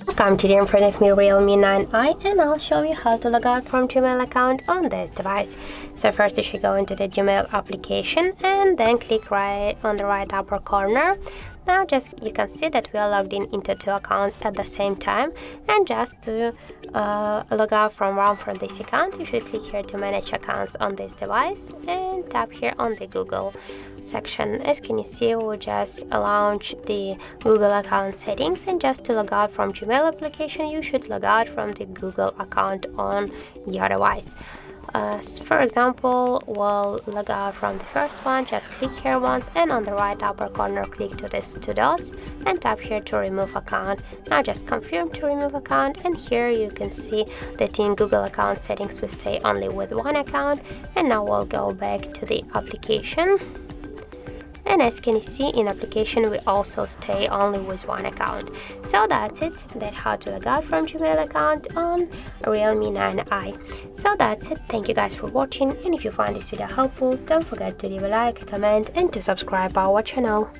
Welcome to the in front of me Realme 9i, and I'll show you how to log out from Gmail account on this device. So first you should go into the Gmail application and then click right on the right upper corner. Now you can see that we are logged in into two accounts at the same time, and just to log out from one from this account, you should click here to manage accounts on this device and tap here on the Google section. As can you see, we just launch the Google account settings, and just to log out from Gmail application, you should log out from the Google account on your device. For example, we'll log out from the first one. Just click here once, and on the right upper corner click to these two dots and tap here to remove account. Now just confirm to remove account, and here you can see that in Google account settings we stay only with one account. And now we'll go back to the application, and as can you see, in application we also stay only with one account. So that's it. That's how to log out from Gmail account on Realme 9i. So that's it. Thank you guys for watching, and if you find this video helpful, don't forget to leave a like, comment and to subscribe our channel.